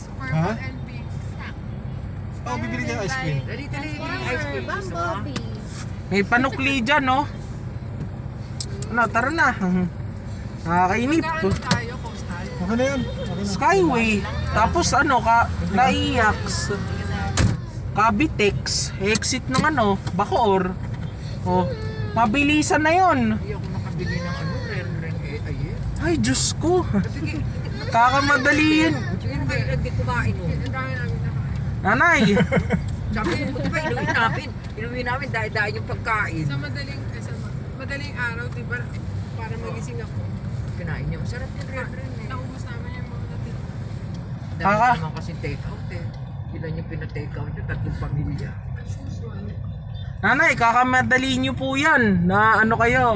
Ha? Purple and pink. Oh, bibili niya ice cream. Dali, ice cream. Gusto mo? Bumblebee. May panukli dyan, no? Ano, tara na. Nakakainip. Magkaano tayo, coastal? Okay na yan. Okay na. Skyway. Tapos ano, Naiax. Cavitex. Exit ng ano, Bacoor. Oh, mabilisan na yon. Hindi ako nakabili ng ano, ren Ay, Diyos ko. Kakamadali yun. Hindi kumain mo. Ang dami namin nakain. Nanay. Sabi ko, di ba inuwi namin dahil yung pagkain. Sa madaling araw, di ba? Para magising ako. Kinain niya, masarap yung ren eh. Naubos namin yung mga natira. Dahil naman kasi take out eh. Ilan yung pina-take out yung 3 pamilya. As usual. Nanay, kakamadali nyo po yan. Na ano kayo.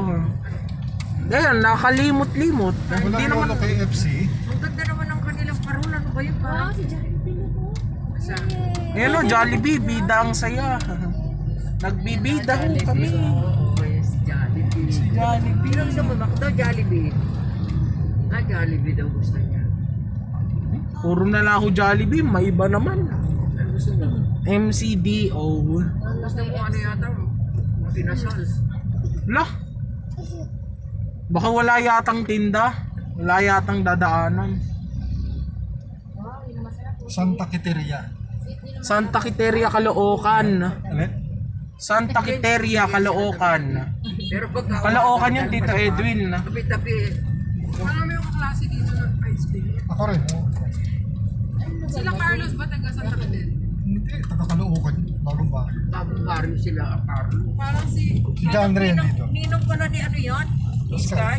Ganyan, nakalimot-limot. Wala Hindi naman. naman KFC. Ang ganda naman ng kanilang parol. Ano ba yun? Wow, Parang si Jollibee na po. sa... Ayan o, Jollibee, bida ang saya. Nagbibida ho kami. Oo, si Jollibee. Si Jollibee. Pero gusto mo, Macdo, Jollibee. Jollibee daw gusto niya. Puro na lang ako Jollibee, may iba naman. Ano gusto mo? MCDO. Gusto mo ano yata? Pinasal. Lah. Baka wala yatang tinda. Wala yatang dadaanan. Santa Quiteria. Santa Quiteria, Caloocan. Ano? Santa Quiteria, Caloocan. Pero pag... Caloocan yung Tito Edwin. Tabi-tabi. Marami yung kaklase dito ng ice cream. Ako rin. Oh. Sila Carlos ba taga Santa Candel? Hindi, taga-Caloocan. Bagong bahay. Bagong barrio sila, Carlo. Parang si... Si John Ren dito. Ninong pala ni ano yun? Sky?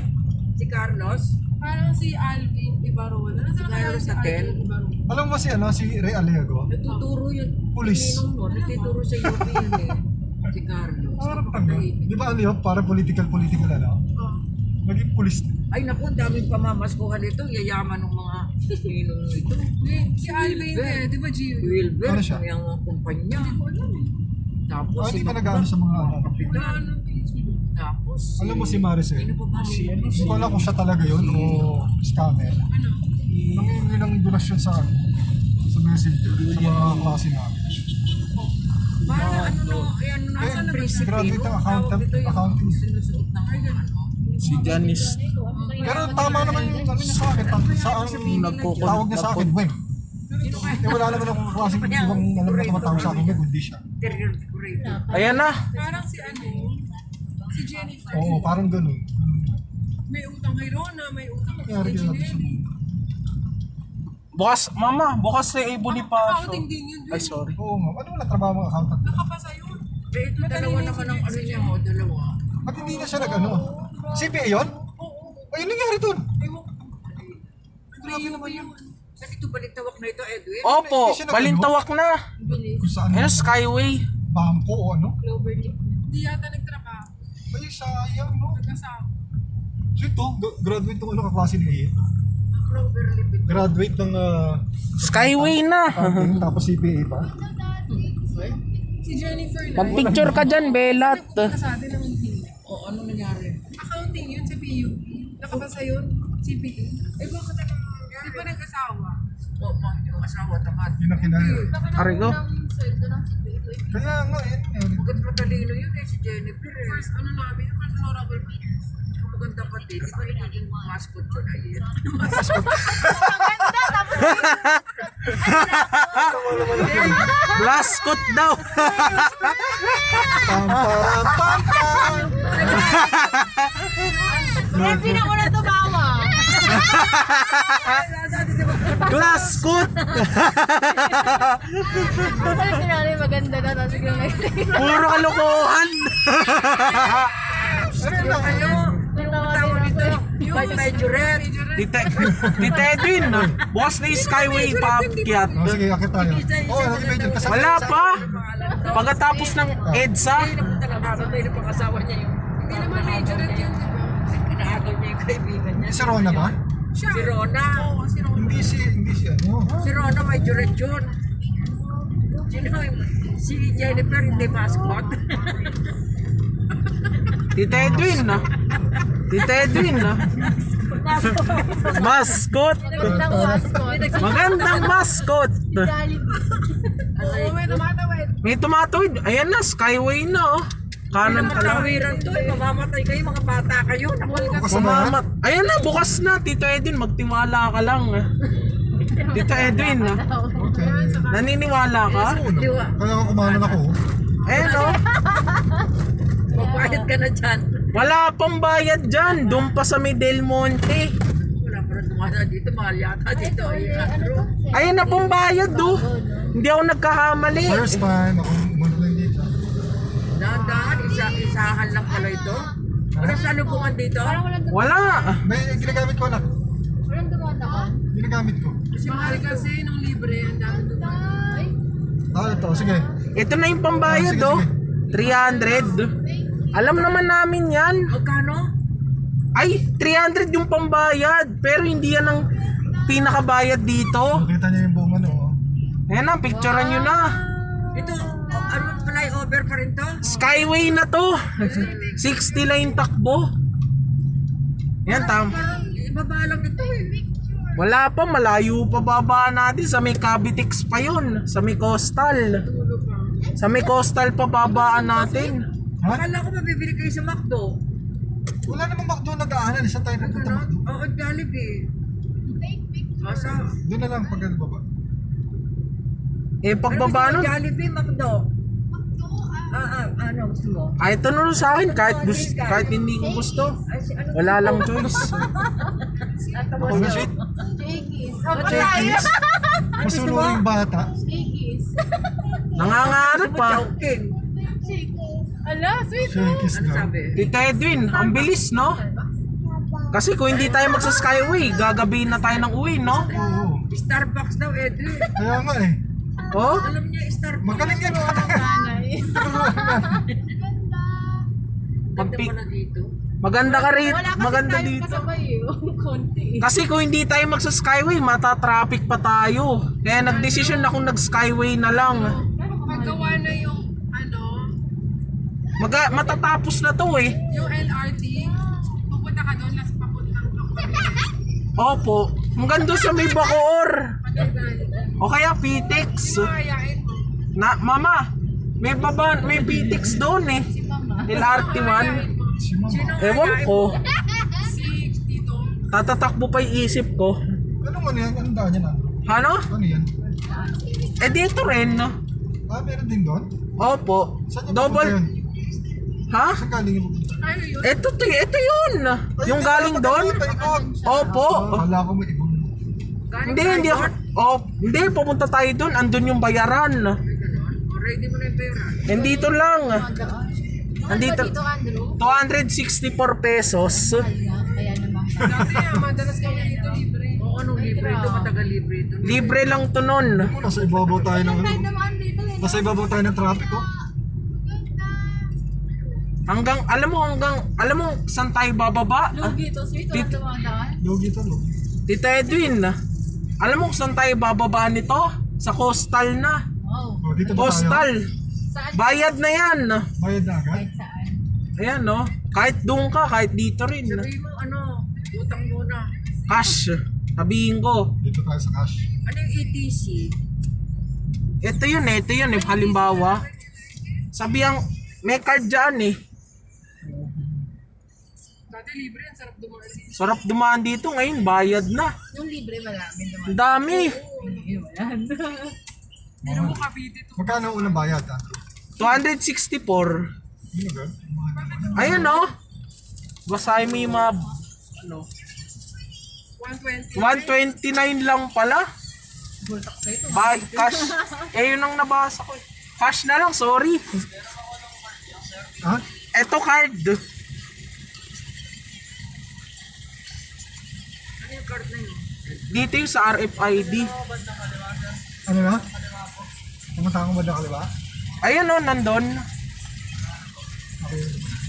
Si Carlos? Parang si Alvin Ibarona. Nasaan kaya Carlos si Natel? Alvin Ibarona? Alam mo si Ray Aliago? Nagtuturo yun. Pulis. Ninong mo, nagtuturo sa UP yun eh. Si Carlos. Parang tanga. Di ba ano yun? Parang political ano? Oh. Naging pulis. Ay naku, ang daming pamamaskuhan nito. Yayaman ng mga ninong ito. Si Alvin eh, di ba Gio? Wilber, Ano siya? yung mga kumpanya. Hindi ko alam eh. Tapos Oh, si hindi ka Macdo, nag-ano sa mga kapitan. Ano Facebook? Tapos Alam mo si Maricel? Sino pa ba? Hindi ko alam kung siya talaga yun o scammer. Ano? Nangingi ng donasyon sa messenger sa mga klase namin. Parang ano no, ayan no, nasa Eh, principe. graduate ng accounting. Sinusuot ng ano. Si Janice. Pero tama naman yung ano niya sa akin. Tawag niya sa akin, Weng. Eh, wala naman akong klaseng ibang alam na tumatawag sa akin, kundi siya. Interior decorator. Ayan na. Parang si ano, si Jennifer. Oo, parang ganun. May utang kay Rona, may utang kay Nangyari yun natin sa Ginelli. mundo. Bukas na ibuli pa. Accounting din yun. Ay, sorry. Oo nga, ano wala trabaho mga accountant? Nakapasa yun. Eh, ito dalawa naman ang ano niya mo, dalawa. Ba't hindi na siya nag-ano? CPA yun? Ay, nangyari dun? Ewan ko. Grabe naman yun. Saan ito balitawak na ito, Edwin? Opo, balintawak na. Kung saan? Ayan, Skyway. Bangko o ano? Hindi yata nagtrabaho. Ay, sayang, no? Nagkasama. So ito, graduate ng ano kaklase ni Ian? Graduate ng Skyway na. accounting, tapos CPA pa. Si Jennifer na. Pag-picture ka dyan, Belat. Sa atin naman hindi. O, ano nangyari? Accounting yun sa PUP. Nakapasa yun. CPA. Eh bakit ano? Di ba nag-asawa? O, yung asawa, tamad. Yun ang kinaya. Arigo. Kaya nga, Maganda matalino yun eh, si Jennifer eh. First ano namin, yung first honorable Peter. Ang maganda pa din, di ba nagiging mascot yun ay yun? Blaskot daw. Hindi na ko na tumawa. Glaskot. Alam ko na maganda na tapos biglang Puro kalokohan. Tawag nito, yung majorette. Tita Edwin, bukas na yung Skyway paakyat. Sige, akit tayo. Oo, nag-imagine kasi. Wala pa. Pagkatapos ng EDSA. Hindi naman talaga tayo na pangasawa niya yung Hindi naman majorette yun, di ba? inaagaw niya yung kaibigan niya. Si Rona ba? Siya. Si Rona. Oo, si Rona. Hindi si ano. Si Rona majorette yun. Sino yung... Si Jennifer hindi mascot. Tita Edwin, Tita Edwin, Mascot. Magandang mascot. Magandang mascot. Jollibee. Oo, may tumatawid. May tumatawid. Ayan na, Skyway na oh. Kanan ka lang. Tawiran to eh. Mamamatay kayo, mga bata kayo. Naku, Kumamat. Ayan na, bukas na. Tito Edwin, magtiwala ka lang. Tito Edwin, Okay. naniniwala ka? diwa. Kaya ako kumanan ako. Ayan oh. Magbayad ka na dyan. Wala pang bayad dyan. Doon pa sa may Del Monte. Wala pa rin tumana dito. Mahal yata dito. Ayan na pong bayad oh. Hindi ako nagkakamali. First time ako umunod lang dito. Dahan-dahan, isahan lang pala ito. Ano sa lubungan dito? Parang walang dumaan. Wala. May ginagamit ko anak. Walang dumaan. Ginagamit ko. Kasi mahal kasi nung libre, ang dami dumaan. Ay, Ito. Sige. Ito na yung pambayad Sige, oh. sige. 300. Alam naman namin yan. Magkano? Ay, 300 yung pambayad. Pero hindi yan ang pinakabayad dito. Nakita niya yung buong ano. Ayan na, picturean nyo na. Ito, ano flyover pa rin to? Skyway na to. 60 lane takbo. Yan, Ibaba lang ito eh. wala pa, malayo pa baba natin. Sa may Cavitex pa yun. Sa may Coastal. Sa may Coastal pa babaan natin. Ha? Akala ko mabibili kayo sa McDo. Wala namang McDo na daanan. Isa tayo pupunta Ano? McDo. Oo, Jollibee. Masa? Doon na lang pag baba. Eh, pagbaba nun, Jollibee, McDo. Ano gusto mo? kahit ano sa akin, kahit hindi ko gusto. Ay, si ano? Wala lang choice. Ako na sweet. Shakey's. Oh, Chekies. Masulo yung bata. Shakey's. Nangangarap pa. Chowking. Shakey's. Ala, sweet. Chekies Ano daw. sabi? Tita Edwin, ang bilis, no? Kasi kung hindi tayo magsa Skyway, gagabihin na tayo ng uwi, no? Oo. Starbucks daw, Edwin. Kaya nga eh. Oh? Alam niya, Starbucks. Magaling yan. Nanay. Ganda mo na dito. Maganda ka rin. Wala kasi Maganda tayo dito. kasabay eh. Konti eh. Kasi kung hindi tayo magsa Skyway, mata-traffic pa tayo. Kaya nagdesisyon akong nag-Skyway na lang. Paggawa na yung, ano, Matatapos na to eh. yung LRT, pupunta ka doon, las papuntang Bacoor. Opo. Hanggang doon sa may Bacoor. Pagkagalit. O kaya Pitex. Mayayain mo. Mama, may Pitex doon eh. LRT 1. Sino Ewan ko. Si Tito. Tatatakbo pa yung isip ko. Anong ano yan? Anong daan yan? Ano? Ano yan? Eh dito rin. Meron din doon? Opo. Saan yung papunta yun? Double. Ha? Saan galing yung papunta? Ano yun? Ito yun. Yung galing doon? Paikot. Opo. Kala ko may ibang. Hindi ako. Hindi, pupunta tayo doon. Andun yung bayaran. Ready mo na yung pera. Nandito lang. Nandito. Dito, Andrew. 264 pesos. Kaya naman. Dati madalas kami dito libre. O anong libre ito? Matagal libre ito. Libre lang to nun. Nasa ibabaw tayo ng ano. Naman dito eh. Nasa ibabaw tayo ng traffic oh. Alam mo saan tayo bababa? Lugi to, sweet. Walang Dito. dumaan. Lugi to no. Tita Edwin, alam mo kung saan tayo bababa nito? Sa Coastal na. Wow. Oh, dito ba tayo? Coastal. Saan? Bayad na yan. Bayad na agad? Saan? Ayan no. Kahit doon ka, kahit dito rin. Sabihin mo ano, utang muna. Cash. Sabihin ko. Dito tayo sa cash. Ano yung ETC? Ito yun eh. Halimbawa. Sabi ang may card dyan eh. Dati libre, ang sarap dumaan dito. Sarap dumaan dito. Ngayon, bayad na. Yung libre malamin naman. Ang dami. Hindi na mo Cavite to. Magkano ang unang bayad ha? 264. Hindi agad? Ayun no. Basahin mo yung mga ano, 120. 129 lang pala. Cash. Eh yun ang nabasa ko. Cash na lang, sorry. Ha? Eto card. Ano yung card na yun? Dito yung sa RFID. Ano na? Pumunta akong banda kaliwa? Ayun no, nandun. Okay.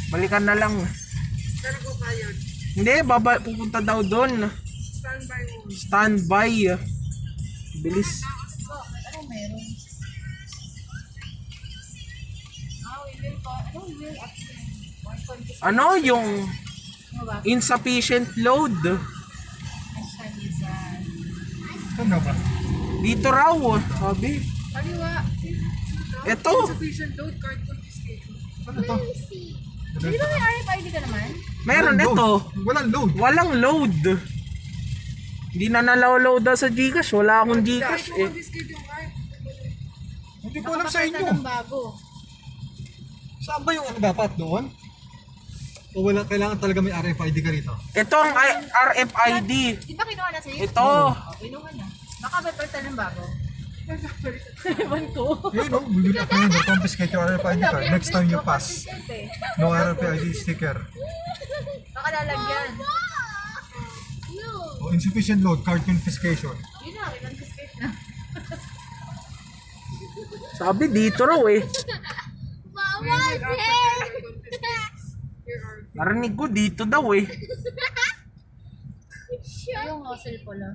Balikan na lang. Saan ko bayad? Hindi, pupunta daw doon. Standby mo. Standby. Bilis. Ano meron? Ano yung Ano ba? insufficient load? Saan nga ba? Dito raw, sabi. Kaliwa. Ito. Insufficient load, card confiscation. Ano to? Di ba may RFID ka naman? Meron Walang ito. load. Walang load. Walang load. Hindi na nalaw-load sa Gcash. Wala akong Gcash eh. Confiscate yung card. Hindi ko alam sa Nakapakita inyo. ng bago. Saan ba yung ano dapat doon? O wala, kailangan talaga may RFID ka rito? Ito ang RFID. Di ba kinuha na sa'yo? Ito. Kinuha na. Baka ba palitan ng bago? Ewan ko. Yun o, bibili ako yun. Confiscate your RFID card next time you pass. No RFID sticker. Baka lalagyan. O insufficient load, card confiscation. Yun na, confiscate na. Sabi dito raw eh. Narinig ko dito daw eh. Yung hustle ko lang.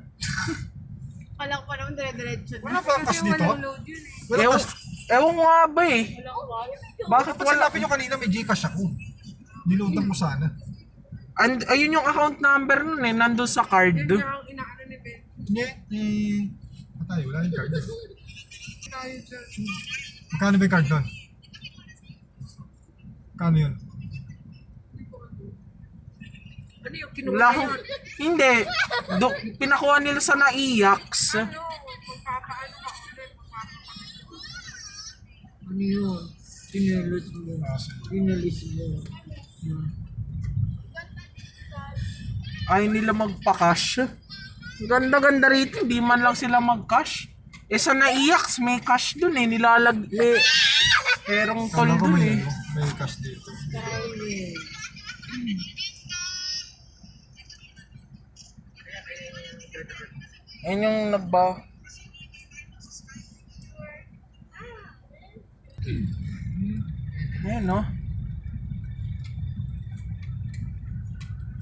Kala ko pa naman dire-diretso na. Wala ba cash dito? Walang load yun eh. Wala Ewan, cash. ewan ko nga ba eh. Bakit Dapat wala? sinapin nyo kanina may Gcash ako. Niloadan mo sana. And, ayun yung account number nun eh. Nandun sa card. Yun nga ang inaano ni Ben. Hindi. Patay, wala yung card. Tayo dyan. Magkano ba yung card doon? Magkano yun? Ano yung kinuha Wala na akong... yun? Hindi. Pinakuha nila sa naiaks. Ano, magpapaano ka ulit, Ano yun? Pinalis mo. Pinalis mo. Ayaw nila magpa-cash. Ganda-ganda rito. Di man lang sila mag-cash. Eh sa naiaks, may cash dun eh. May perong tol Kala ko dun may, eh. may cash dito. Ayun yung nagba... Ayan no.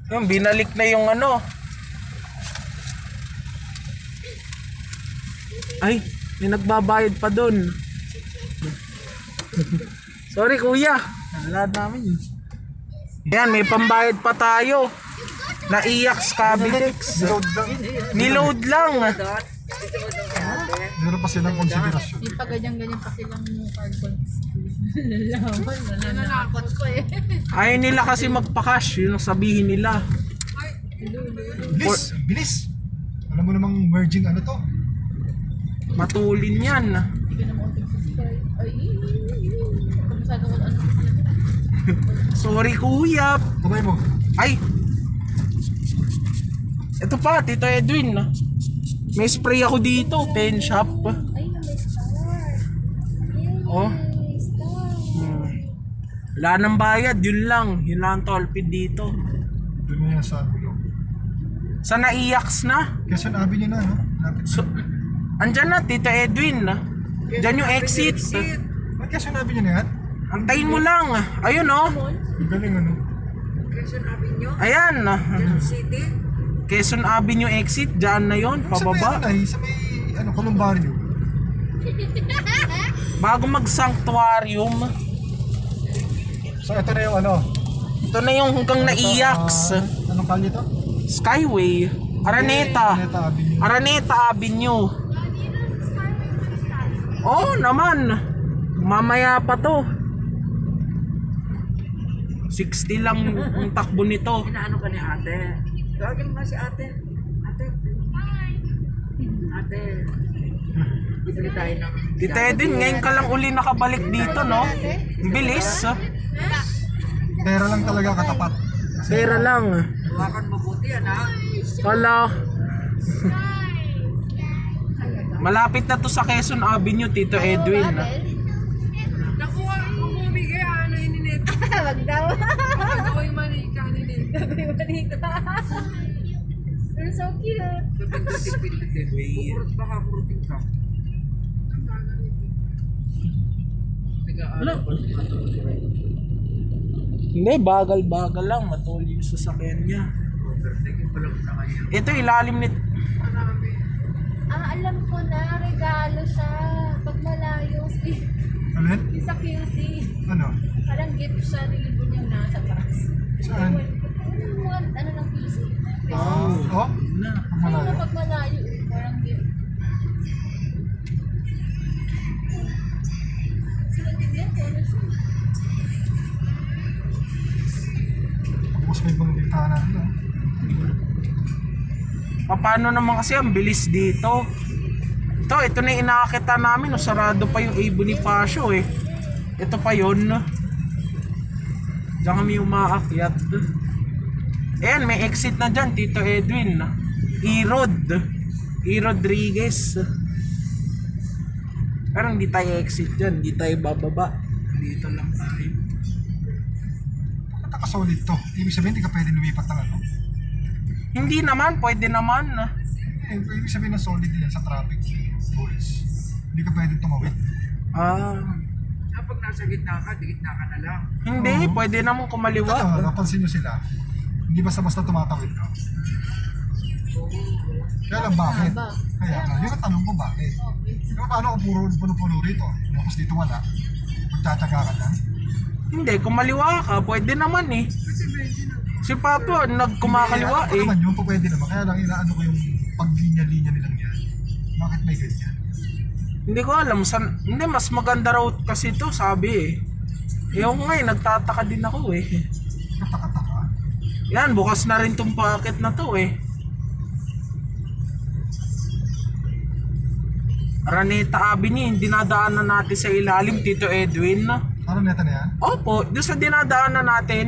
Yung binalik na yung ano. Ay, may nagbabayad pa dun. Sorry kuya. Nalad namin yun. Ayan, may pambayad pa tayo. Naiyak Scabitex. Niload lang. Niload lang. Meron pa silang konsiderasyon. Yung pag ganyan-ganyan pa silang card confiscation. Nalaman, nananakot ko eh. Ayaw nila kasi magpa-cash. Yun ang sabihin nila. Bilis! Bilis! Alam mo namang merging ano to? Matulin yan. Hindi ka naman subscribe. Ay, masyado ko ano. Sorry kuya. Kamay mo. Ay! Ito pa, Tito Edwin. May spray ako dito. Pen shop. Ay, na may star. Oh. May star. Wala nang bayad. Yun lang. Yun lang ang tolpid dito. Doon na yan sa ulo. Sa naiaks na. Quezon Avenue na, no? Lapit. So, andyan na, Tito Edwin. Diyan yung exit. Ba't Quezon Avenue na yan? Antayin mo lang. Ayun oh. Ang galing ano? Quezon Avenue? Ayan. Quezon City? Quezon Avenue exit. Diyan na yon, Sa may pababa. ano na sa may ano, Columbario. Bago mag-sanctuarium. So ito na yung ano? Ito na yung hanggang naiaks. Anong kalye to? Skyway. Araneta. Araneta Avenue. Araneta Avenue. Oo naman. Mamaya pa to. 60 lang ang takbo nito. Inaano ka ni ate? Tawagin mo si ate. Ate. Ate. Bibili tayo ng... Tita Edwin, ngayon ka lang uli nakabalik dito, no? Ang bilis. Pera lang talaga katapat. Pera lang. Hawakan mabuti yan ha. Hala. Malapit na to sa Quezon Avenue, Tito Edwin. Nakuha, kung bumigay, ano yun ni Neto. Wag daw. Kapag ako yung manika ni Neto. Sabi mo dito. You're so cute. Kurot baka kurutin ka. Hindi, bagal-bagal lang. Matuloy yung sasakyan niya. Ito, ilalim nito. Marami. Alam ko na, regalo siya. Pag malayo, Ano yan? sa QC. Ano? Parang gift siya, nilibon yung nasa box. Saan? Ano ng QC? Oh? Na. Pag Ano malayo. pag malayo, parang gift. Paano naman kasi ang bilis dito. Ito na yung inaakita namin. No? Sarado pa yung A. Bonifacio eh. Ito pa yun. Diyan kami umaakyat. Ayan, may exit na dyan, Tito Edwin. E. Rodriguez. Pero hindi tayo exit dyan, hindi tayo bababa. Dito lang tayo. Bakit nakasolid to? Ibig sabihin, hindi ka pwede lumipat ng ano? Hindi naman, pwede naman. Ibig sabihin na solid yan sa traffic rules. Hindi ka pwede tumawid. Kapag nasa gitna ka, di gitna ka na lang. Hindi, pwede naman kumaliwa. Ano, napansin nyo sila? Hindi basta-basta tumatawid ka. Kaya lang bakit? Kaya nga, yung tanong ko bakit? Pero paano kung puno-puno rito? Tapos dito wala? Magtsatsaga ka na? Hindi, kumaliwa ka, pwede naman eh. Si Papa, nagkumakaliwa Ano eh. naman yun, pwede naman. Kaya lang inaano ko yung paglinya-linya nilang yan. Bakit may ganyan? Hindi ko alam, hindi, mas maganda raw kasi to, sabi eh. Yung nga eh, nagtataka din ako eh. Kataka-taka. Yan, bukas na rin tong packet na to eh. Araneta Avenue, yung dinadaanan natin sa ilalim, Tito Edwin. Ano neta na yan? Opo, doon sa dinadaanan natin.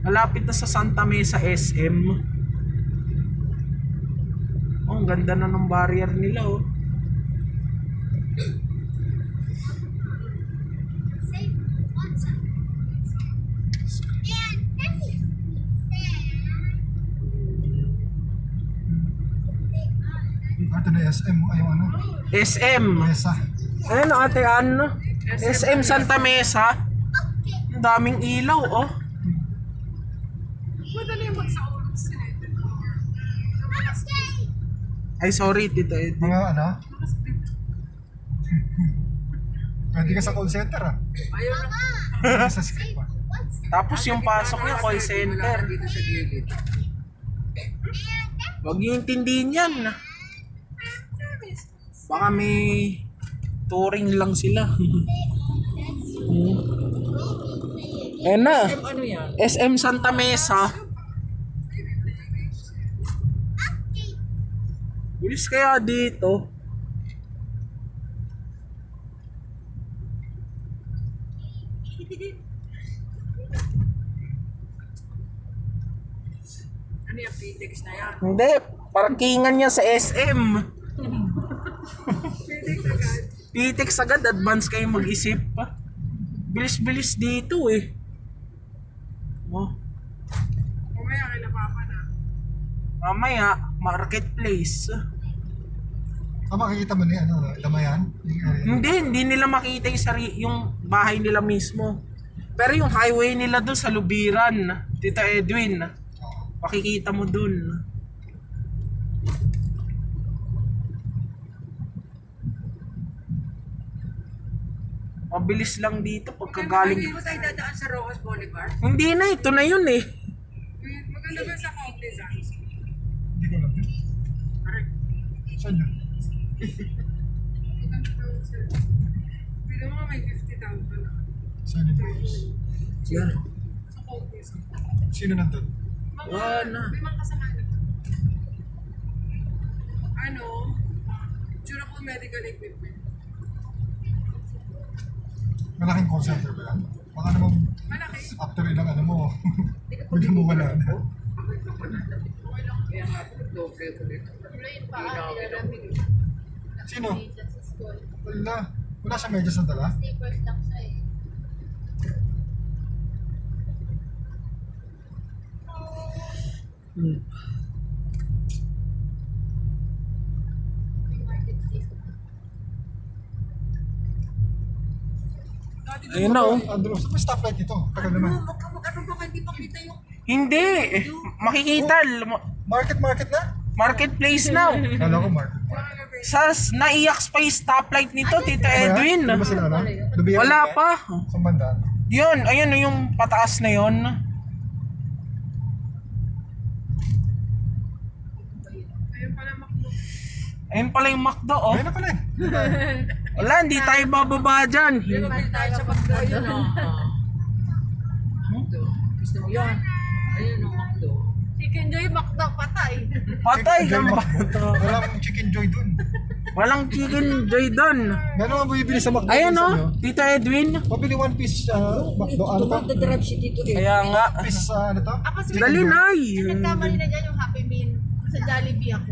Malapit na sa Santa Mesa SM. Oh, ang ganda na ng barrier nila oh. Ito na SM, ay yung ano? SM. Mesa. Ayun ate ano? SM Santa Mesa. Ang daming ilaw oh. Madali yung magsaulog sila. Ay sorry Tito Edwin. Mga ano? Pwede ka sa call center ah. Ayaw na. Pwede ka sa script ah. Tapos yung pasok niya call center. Dito sa gilid. Huwag niyo intindihin yan. Baka may touring lang sila. Ayan na. Ano yan? SM Santa Mesa. Bilis kaya dito. Ano yung PTX na yan? Hindi, parkingan niya sa SM. PTX agad, advance kayo mag-isip pa. Bilis-bilis dito eh. Oh, Mamaya kay Papa na. mamaya, marketplace. Makikita mo na ano, damayan? Yung area. Hindi nila makita yung bahay nila mismo. Pero yung highway nila doon sa Lubiran, Tita Edwin, Oo. makikita mo doon. Mabilis lang dito pagkagaling. Hindi mo tayo dadaan sa Rocas Boulevard? Hindi na, ito na yun eh. Maganda ba sa Cognizant? Hindi ko alam yun. Saan yun? Maganda ba sir? Pila mo nga may 50,000 na. Saan yun? Yan. Sa Cognizant. Sino nandun? Wala. May mga kasama na. Ano? Durable medical equipment. Malaking call center ba yan? Baka naman Malaki. after ilang ano mo, bigla mo wala na. Kaya nga po, doble ko dito. Sino? Wala. Wala siyang medyas na dala? Ayun na oh. Andros, may stoplight ito. Tagal naman. Ano ba hindi pa kita yung... Hindi. Makikita. Market na? Marketplace now. Kala ko market. Naiyak pa yung stoplight nito, Tita Edwin. Ano ba sila ano? Lubiyan Wala ba? pa. Saan banda? Yun, ayun yung pataas na yun. Ayun pala maklo. Ayun pala yung McDo, oh. Ayun na pala eh. Wala, hindi tayo bababa dyan. Balik tayo sa Macdo. Ayun o. Macdo. Gusto mo yan? Ayun o, Macdo. Chicken Joy Macdo, patay. Patay ka Chicken Joy ba? Macdo. Walang chicken joy dun. Walang chicken joy doon. Meron nga bibili sa McDo. Ayan minsan, o, Tito Edwin. Pabili 1 piece McDo. Ano to? Tumatadrive si Tito eh. Kaya nga. Piece ano to? Ako si Dali na nagkamali na dyan yung Happy Meal. Sa Jollibee ako.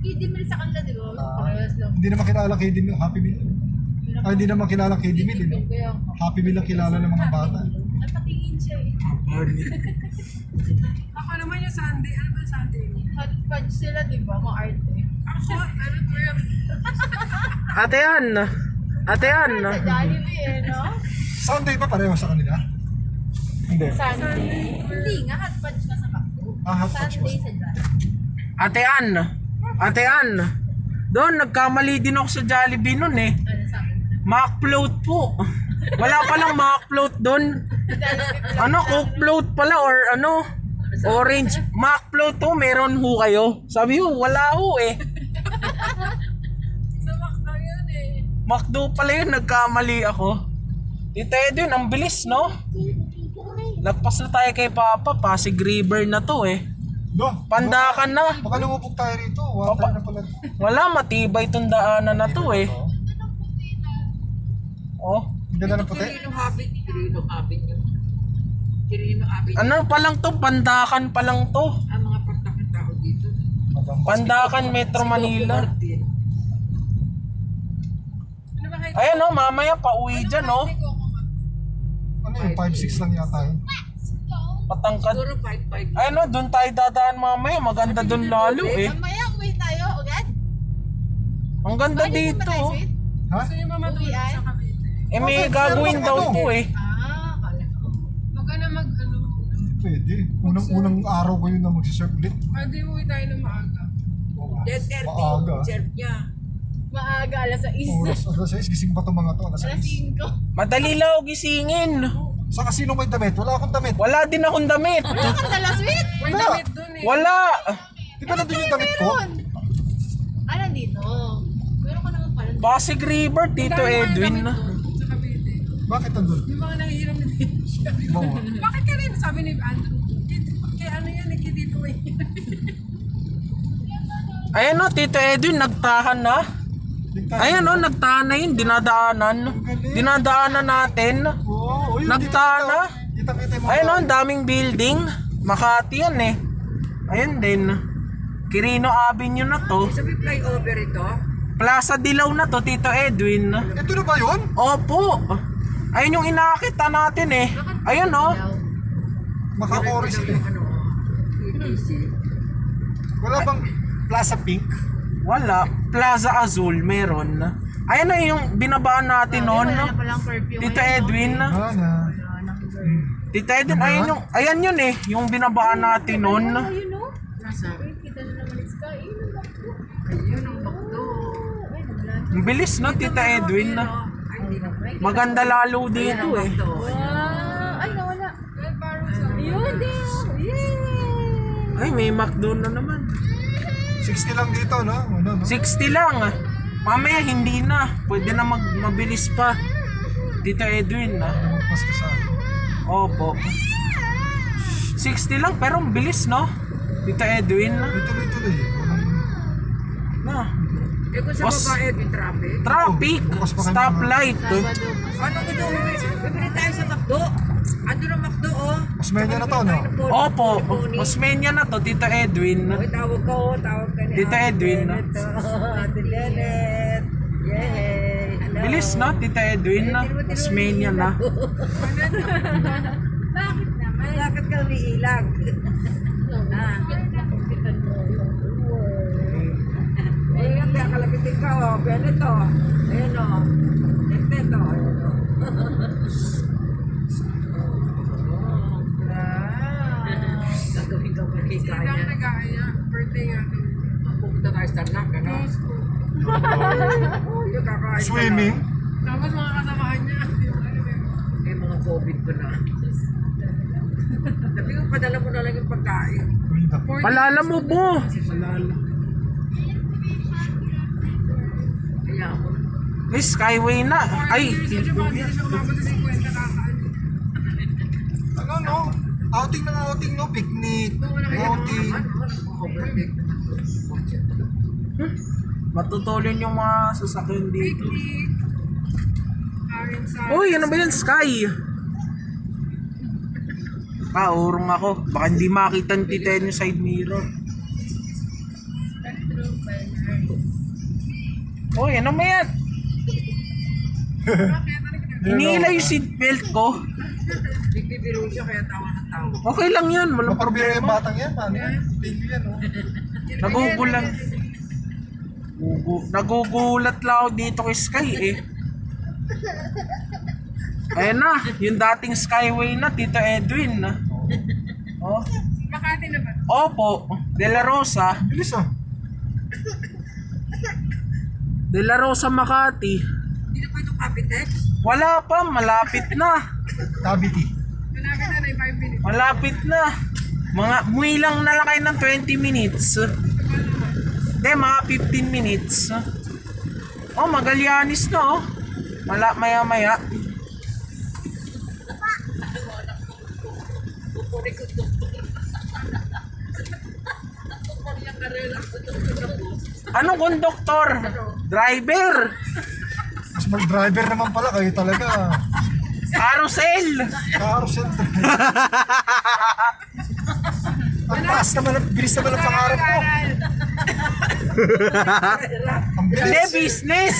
Kiddie Meal sa kanila, di ba? Parehas lang. Hindi naman kilala kay Dimil. Happy Meal. Ay, hindi naman kilala kay Dimil. Eh. Kaya Happy Meal ang kilala ng mga bata. napatingin siya eh. Ako naman yung Sunday. Ano ba yung Sunday? Hot fudge sila, di ba? Mga arte. Ako, ano ko yung... Ate Ann. Ate Ann. Sa Jollibee eh, no? Sunday ba pareho sa kanila? Hindi. Sunday. Hindi nga, hot fudge ka sa Macdo. Hot fudge Sunday ba? sa Jollibee. Ate Ann. Ate Ann. Doon, nagkamali din ako sa Jollibee nun eh. Ano sa akin? Mac-float po. Wala palang Mac-float doon. Jollibee pala. Ano, Coke float pala or ano? Orange. Mac-float to, meron ho kayo. Sabi ho, wala ho eh. Sa Macdo yun eh. McDo pala yun, nagkamali ako. Tito Edwin, ang bilis no? Lagpas na tayo kay Papa, Pasig River na to eh. No. Pandakan na. Baka lumupog tayo rito. Water na pala. Wala, matibay itong daanan na to eh. Oh. Ang ganda ng puti. Kirino habit. Kirino habit yun. Kirino habit. Ano pa lang to? Pandakan pa lang to. Ang mga partakang tao dito. Pandakan, Metro Manila. Martin. Ano ba kayo? Ayan oh, mamaya pauwi dyan oh. Ano yung 5'6" lang yata yun? Patangkad. Siguro 5'5". Ayun oh, doon tayo dadaan mamaya. Maganda doon lalo eh. Mamaya, uwi tayo agad. Ang ganda Pwede dito ba tayo, oh. sweet? Ha? Gusto nyo mamatulog Uwian? sa Cavite? Eh may gagawin daw to eh. Kala ko. Huwag ka na mag ano. Pwede. Unang araw ko yun na magsiserve ulit. Pwede uwi tayo ng maaga. 10:30. Maaga. Serve niya. Maaga, alas 6. Oras, alas 6, gising pa itong mga to. Alas Alas 6. 5. Madali lang ako gisingin. Sa kasino may damit? Wala akong damit. Wala din akong damit. Wala ka na last week? May Wala. damit dun eh. Wala. Di ba nandun yung damit ko? Meron. Ah, nandito. Meron ka naman pala. Pasig River, Tito Edwin. Sa Cavite. Bakit nandun? Yung mga nangihiram na dito siya. Bawa. Bakit ka rin? Sabi ni Andrew. Kaya ano yan, kay Tito eh. Ayan o, Tito Edwin, nagtahan na. Ayan o, nagtahan na yun, dinadaanan. Dinadaanan natin. Oo, yun. Nagtahan na. Kita-kita yung mga Ayan o, ang daming building. Makati yan eh. Ayun din. Quirino Avenue na to. Sabi flyover ito. Plaza Dilaw na to, Tito Edwin. Ito na ba yun? Opo. Ayun yung inakita natin eh. Ayun o. Makakori sila. Ano, ETC. Wala bang Plaza Pink? Wala. Plaza Azul, meron. Ayun na yung binabaan natin noon. Wala na palang curfew. Tito Edwin. Wala na. Tito Edwin, ayan yun eh. Yung binabaan natin noon. Ayun o. Nasa. Kita na naman yung sky. Ayun ang bakto. Ayun ang bakdo. Ay, naglan. Ang bilis no, Tita Edwin. Ay, hindi na. Maganda lalo dito eh. Wow. Ay, nawala. Well, parang sa... Yun din. Yay! Ay, may McDo na naman. 60 lang dito, no? Ano, no? 60 lang. Mamaya hindi na. Pwede na mabilis pa. Tito Edwin. Magpas ka sa akin. Opo. 60 lang pero ang bilis no? Tito Edwin. Tuloy-tuloy. Na. Eh kung sa Boss. babae, may traffic. Traffic. Bukas pa kayo Stoplight. Ano gusto mo? Bibili tayo sa McDo. Ando ng McDo, oh. Mas medyo na to, no? Opo. Osmeña na to, Tito Edwin. Oy, tawag ka, oh. Tawag ka ni Tita Ate Edwin, no? Janet, oh. Ate Janet. Yay. Hello. Bilis no, Tito Edwin. Osmeña na. Bakit naman? Bakit ka umiilag? Ah. Eh, ang kakalapitin ka, oh. Ganito. Ayan, oh. Ito, ayan, oh. Gagawin ka Sila ang maligaya. nag-aaya. Birthday nga daw. Pupunta tayo sa Tarlac, ano? Oh, yung kakain ka na. Swimming? Tapos mga kasamaan niya. Yung ano ba yun? Eh, mga COVID pa na. Sabi ko, padala mo na lang yung pagkain. Palala mo po. Kaya ako. May skyway na. Ay, Kasi baka hindi na siya umabot sa 50 kakaan. Ano, no? Outing ng outing, no? Picnic, outing. Overtake. Matutulin yung mga sasakyan dito. Karen sa... Uy, ano ba yan? Sky! Urong ako. Baka hindi makita ni Tita Ed yung side mirror. Uy, ano ba yan? Hinila yung seatbelt ko. Nagbibiro siya kaya tawa ng tawa. Okay lang yun. Walang Maparbiro yung problema. batang yan, ano yan? Tingin yan, no? Nagugulat. Nagugulat lang ako dito kay Sky eh. Ayan na, yung dating Skyway na, Tito Edwin na. Oh. Makati na ba? Opo, De La Rosa. Bilis ah. De La Rosa, Makati. Hindi na pa itong Capitex? Wala pa, malapit na. Cavity. Malapit na na 5 minutes. Malapit na. Muwi lang na lang kayo ng 20 minutes. Hindi, mga 15 minutes. Oh, Magallanes na oh. Maya-maya. Anong konduktor? Driver? Mas mag-driver naman pala kayo talaga. Carousel? Carousel. Ang taas naman, bilis naman ang pangarap ko. Ang Hindi, bilis. business.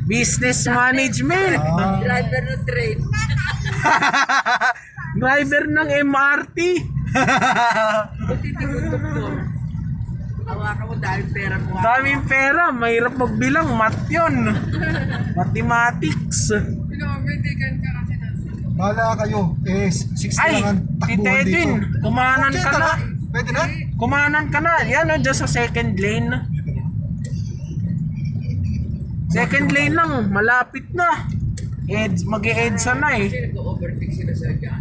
Business management. Ah, Driver ng train. Driver ng MRT. Buti tigutok ko. Tawa ka mo dahil pera mo. Daming pera, mahirap magbilang, math yun. Mathematics. Pino-overtaken ka kasi nasa. bahala kayo. 6 Ay, na lang ang Tita takbuhan Edwin, dito. kumanan Okay, ka tara. na. Pwede na? Kumanan ka na. Yan o, dyan sa second lane. Second lane lang, malapit na. Mag-e-EDSA na eh. Kasi nag-overtake sila sa dyan.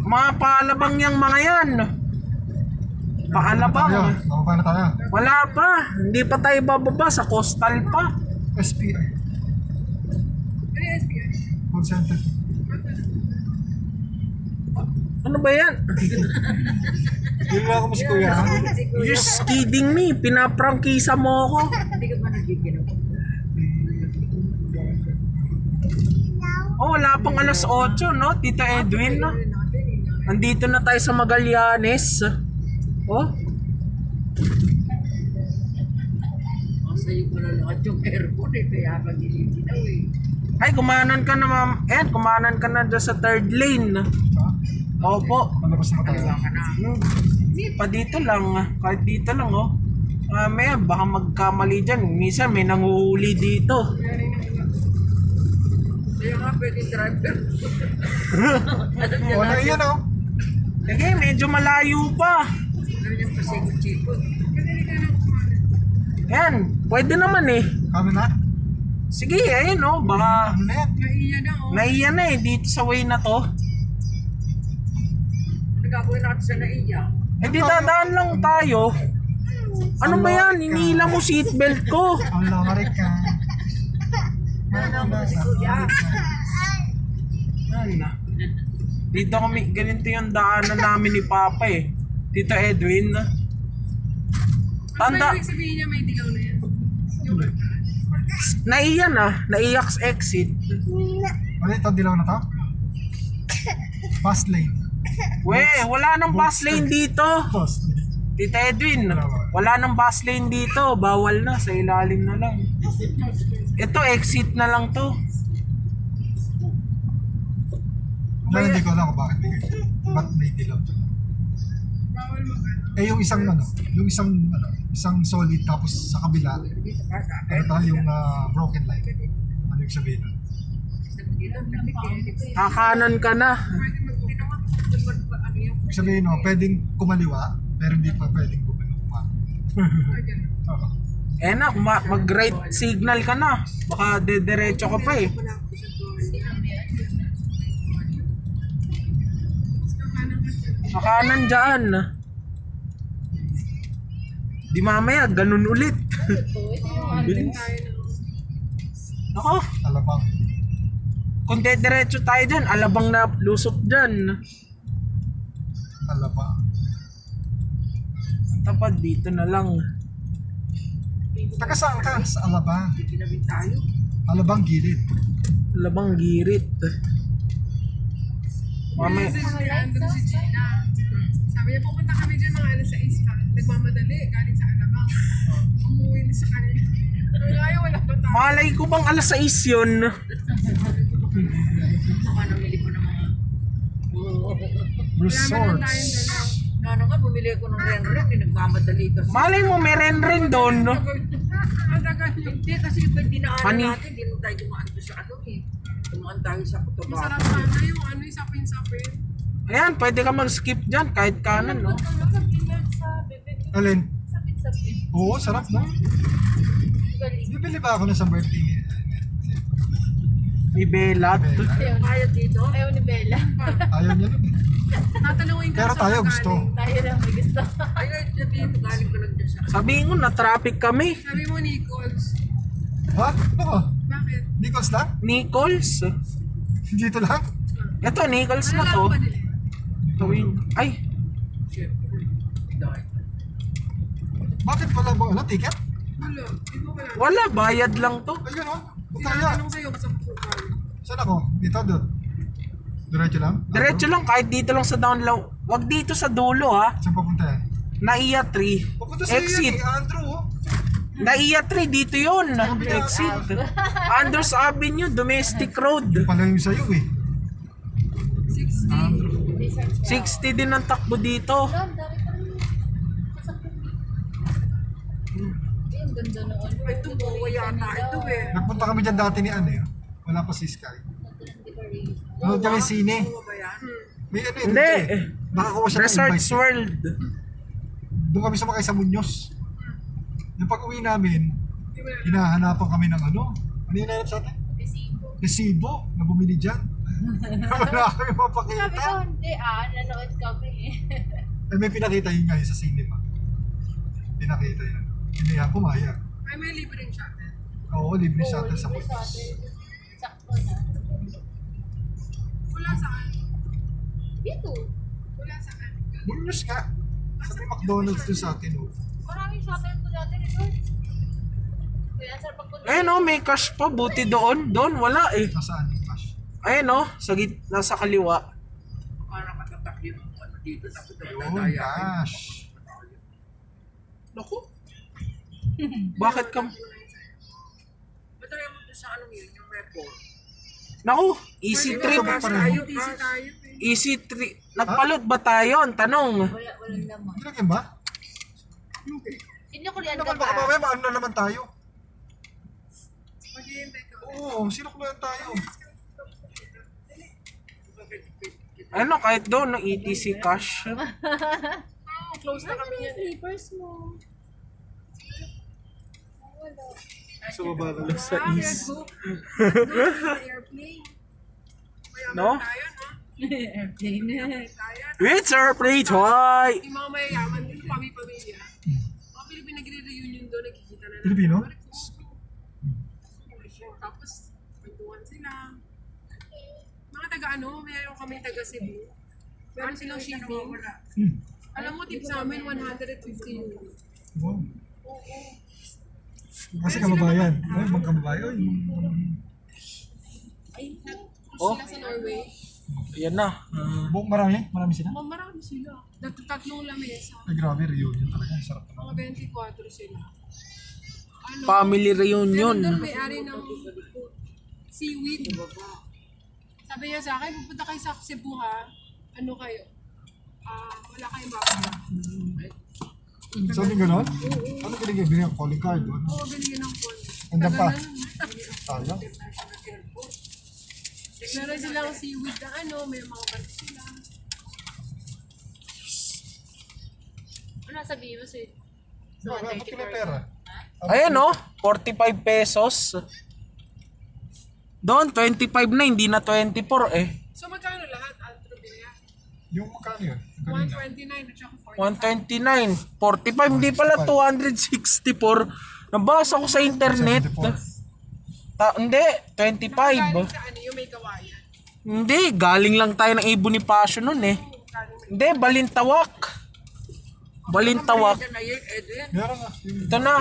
Mga paalabang yung mga yan. Paalabang. Mababa na tayo. Wala pa. Hindi pa tayo bababa. Sa coastal pa. SPI. Ano yung SPI? Call center. Ano ba yan? Yun lang ako mo si Kuya. You're just kidding me. Pinaprangkisa mo ako. Hindi ka ba nagiginaw? Oh, wala pang alas 8, no? Tita Edwin, no? Nandito na tayo sa Magallanes. Oh, Sa'yo ko na lahat yung airport eh. Kaya ka giniginaw eh. ay, kumanan ka na, ma'am. Ayan, kumanan ka na dyan sa third lane. Opo. Malabas na tayo. Hindi pa dito lang. Kahit dito lang, oh. May baka magkamali dyan. Minsan may nanguhuli dito. Kaya nga pwede driver. O, na iyan o. Sige, medyo malayo pa. Ano yung pasikot-sikot? Ayan, pwede naman eh. Kami na? Sige, ayun oh. Baka Ano na yan? Naiya na oh. naiyan na eh dito sa way na to. Ano gagawin natin sa naiya? Eh di dadaan lang tayo. Ano ba yan? Hinila mo seatbelt ko. Ang lamarik ka. Ano mo si Kuya? Ano? Dito kami, ganito yung daanan namin ni Papa eh. Tito Edwin. Ano Tanda, ibig sabihin niya may dilaw na yan? Yung naiyan ah. Naiyak sa exit. Ano ito? Dilaw na to? Fast lane. We, wala nang bus lane dito. Fast lane. Tito Edwin, wala nang bus lane dito. Bawal na, sa ilalim na lang. Ito, exit na lang to. Hindi ko alam kung bakit. Ba't may dilaw to? bawal mag Eh yung isang isang solid tapos sa kabila, ano to, yung broken line. Ano yung sabihin nun? Kakanan ka na. Ibig sabihin no, pwedeng kumaliwa, pero hindi pa pwedeng kumaliwa. Oo. Eh na, mag-right signal ka na. Baka dediretso ka pa eh. Kakanan dyan. Di mamaya, ganun ulit. Bilis. Ako, Alabang. kung dediretso tayo dyan, alabang na lusot dyan. Alabang. Tapad dito na lang. Taga saan ka? Sa Alabang. Kinabit tayo. Alabang gilid. Labang girit. Mami, Si Andrew, si Gina. Sabi niya, pupunta kami dyan mga alas 6 pa. Nagmamadali, galing sa Alabang. Umuwi na sa kanila. Wala ayaw, wala pa tayo. malay ko bang alas 6 yun? Baka namili ko ng mga... Resorts. Ano nga, bumili ko ng ren-ren. Nagmamadali kasi. Malay mo, may ren-ren doon. Matagal yung Hindi kasi pag dinaanan Honey. natin, hindi mo tayo dumaan doon sa ano eh. Dumaan tayo sa masarap Cotabato. sana yung ano, yung sapin-sapin. Ayan, pwede ka mag-skip dyan kahit kanan, no? Sa pinag sa bebe. Alin? Sapit-sapit. Oo, sarap no? Galing. Bibili ba ako ng sa birthday niya? May belat. Bayad dito. Ayaw ni Bella. Ayaw niya nun. Tatanungin ka Pero sa tayo galing. gusto. Tayo lang may gusto. Ayun, sabihin mo, galing ko lang dyan sa... Sabihin ko, na-traffic kami. Sabi mo, Nichols. Ha? Ano? Bakit? Nichols lang? Nichols. Dito lang? Ito, Nichols na Ano to. lang ba nila? Tawin. Ay, Bakit wala bang ano, ticket? Wala. Di ba wala? wala, bayad lang to. Ayun o. Kaya. Tinatanong sa'yo, basta pupukal. Saan ako? Dito, doon. Diretso lang? Diretso lang, kahit dito lang sa download. Wag dito sa dulo, ha. Saan papunta yan? Naiya 3. Papunta sa iyo Exit. yan eh, Andrew oh. Naiya 3, dito yun. Exit. Andrews Avenue, Domestic Road. Pala yung sa'yo eh. 60. 60 din ang takbo dito. Ang dami pa rin. Sasakyan. Ay, ang ganda noon. Ito po, yata ito eh. Nagpunta kami dyan dati ni ano eh. Wala pa si Sky. Ano dyan yung sine? Ano ba yan? May ano eh. Hindi. dito eh. Nakakuha siya ng Resorts invite. World. Doon kami sumakay sa Muñoz. Yung pag-uwi namin, hinahanapan kami ng ano. Ano yung nahanap sa atin? Resibo na bumili dyan. Wala kami Sabi ko, mapakita. hindi nanood kami eh. Eh, may pinakita yun nga yun sa cinema. Pinakita yun. Hindi yan, pumayag. Ay, may libreng shuttle. Oo, libre shuttle sa libre Muñoz. shuttle. Sakto na. Wala saan. Dito. Wala saan. Muñoz nga. Sa may McDonald's doon sa atin oh. Maraming shuttle ko dati nito. Kaya sir, pagpunta. Ayun oh, may cash pa. Buti doon. Doon, wala eh. Nasaan yung cash? Ayun oh, nasa kaliwa. Para matatak yun ang ano dito. Tapos Yun, cash. Naku. Bakit ka... Ba't tayo mo sa anong yun, yung report? Naku, easy trip. Ito pa rin. Tayo, Busy cash. tayo eh. Easy trip. Nagpalot ba tayo? Ang tanong. Walang laman. Nilagyan ba? Sinukulian Ano ka naman baka pa. mamaya maano na naman tayo? Maghihintay ka. Oo, sinukluhan tayo. Ano, kahit doon, no, ETC cash. Close na kami yan. Slippers mo. Wala. Sa baba na lang sa Let's east. go. Let's go sa airplane. Mayaman No? tayo, no? Airplane. Tayo. It's our play toy! Yung mga mayayaman, yung pamilya. Mga Pilipino nagre-reunion doon, nagkikita na. Pilipino? Tapos, kwentuhan sila. Mga taga-ano, mayroon kaming taga-Cebu. Meron silang shipping. Alam mo, tip sa amin, 150 euro. Wow. Kasi kababayan. Ay, ibang kababayan. Oh. Sila sa Norway. Ayan na. Buong marami sila. Oh, marami sila. Tatlong lamesa. Ay, grabe, reunion talaga. Sarap naman. Mga 24 sila. Ano? Family reunion. Meron doon may-ari ng seaweed. Sabi niya sa akin, pupunta kayo sa Cebu ha. Ano kayo? Wala kayong bababa. Sabi gano'n? Ano binigay? Binigay ang calling card. Ano? Oo, binigyan ng phone. Andiyan pa. Tagal Sayang. Meron silang seaweed na ano, may mga bato sila. Ano sabihin mo sa'yo? Di ba, ba't ka may pera? Ayan oh, 45 pesos. Doon, 25 na, hindi na 24 eh. So magkano lahat? Antro Villa? Yung magkano yun? Yung kanina. 129 at saka 129, 45, 40. hindi pala 264. Nabasa ko sa internet. 74. Hindi, Galing 25. sa ano yung may kawayan. Hindi, galing lang tayo ng Ibon ni Passion nun eh. Hindi, Balintawak. Balintawak. Diyan na yun, Edwin. Meron nga. Ito na.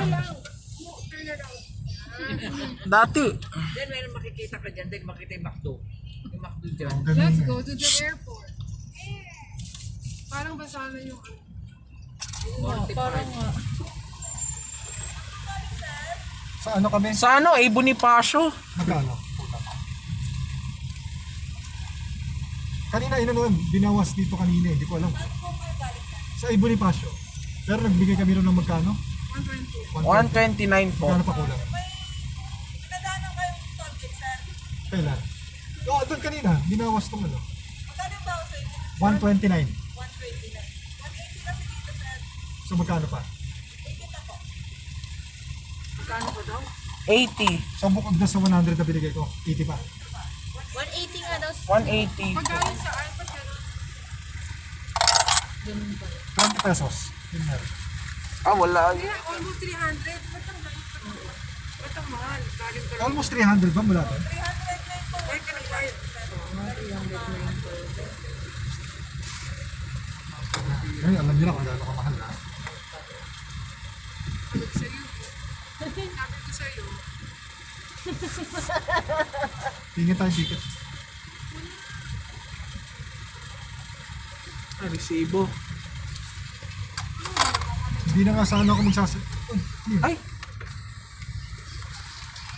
Dati. Diyan meron makikita ka dyan. Diyan makikita yung McDo. Yung McDo dyan. Ang ganun Let's eh. go to the airport. Parang basa na yung ano. Parang nga. Sa ano kami? Sa ano, Bonifacio. Magkano? Kanina inano, binawas dito kanina, hindi ko alam. Sa Bonifacio. Pero nagbigay kami ron ng magkano? 120. 129 po. Magkano pa kulang? Kailan? Oo, doon kanina, binawas tong ano. 129. So magkano pa? Magkano pa daw? 80. So bukod na sa 100 na binigay ko, 80 pa. 180 nga daw. 180. Pag galing sa iPad yan. 20 pesos. Yun meron. Ah, wala. Hindi na, almost 300. Ba't ang galing? Ba't ang mahal? Galing ka lang. Almost 300 ba mula doon? Ay, ka nagbayad. Ay, alam niyo na kung gaano kamahal na. Sabi ko sa'yo. Sabi ko sa'yo. Tingin tayo ticket. Ah, resibo. Hindi na nga sana ako Ay,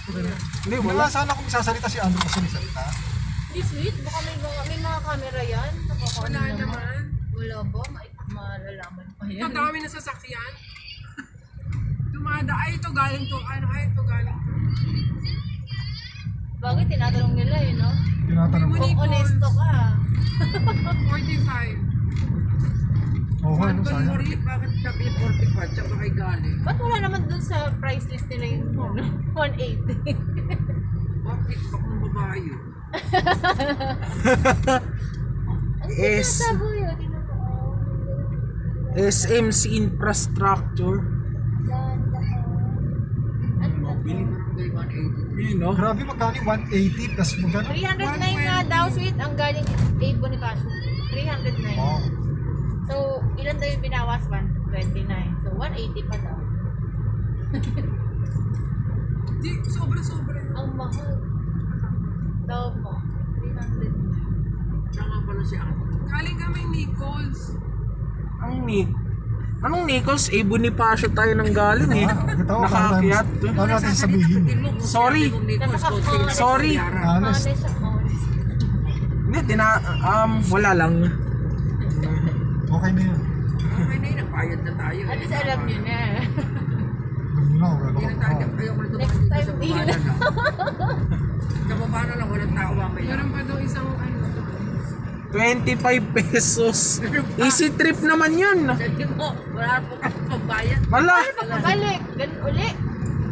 hindi, Hindi wala. nga sana ako magsasalita si Andrew kasi nagsalita. Hindi sweet. Baka may mga camera yan. Nakakaano Wala naman. Wala ba? Malalaman pa yan. Ang dami na sasakyan. Dumada, ay ito galing to. Ano, ay ito galing to. Bakit tinatanong nila eh, no? Tinatanong ko. Kung honesto ka. 45. Oo, ano, Anton sayang. Mori, bakit sabi 45? Tsaka kay galing. Ba't wala naman dun sa price list nila yung ano, 180? Bakit pa kung babae yun? Ang Yes. sinasabi yun. SMC Infrastructure. Bili mo ng 180. Yun, no? Grabe, magkano yung 180 plus magkano? 309 nga daw, sweet. Ang galing 8 Bonifacio. 309. Wow. So, ilan daw yung binawas? 129. So, 180 pa daw. Di, sobra-sobra. Ang mahal. Daw mo. 300. Siya nga pala si Anton. Galing kami Nichols. Anong Nichols? Bonifacio tayo nang galing eh. Nakaakyat. Paano natin sabihin? Sorry. Sorry. Honest. Honest siya. Honest. Hindi, wala lang. Okay na yun. Okay na yun, nagbayad na tayo. At least alam niyo na. Alam niyo na, wala Hindi ka na tayo, pa. ayoko na Next dumaan dito time sa din. baba na lang. Sa baba na lang, walang tao mamaya. Meron pa daw isang ano. 25 pesos. Easy trip naman yun. Sabi mo, wala po kami pagbayad. Wala. Balik. Ganun uli.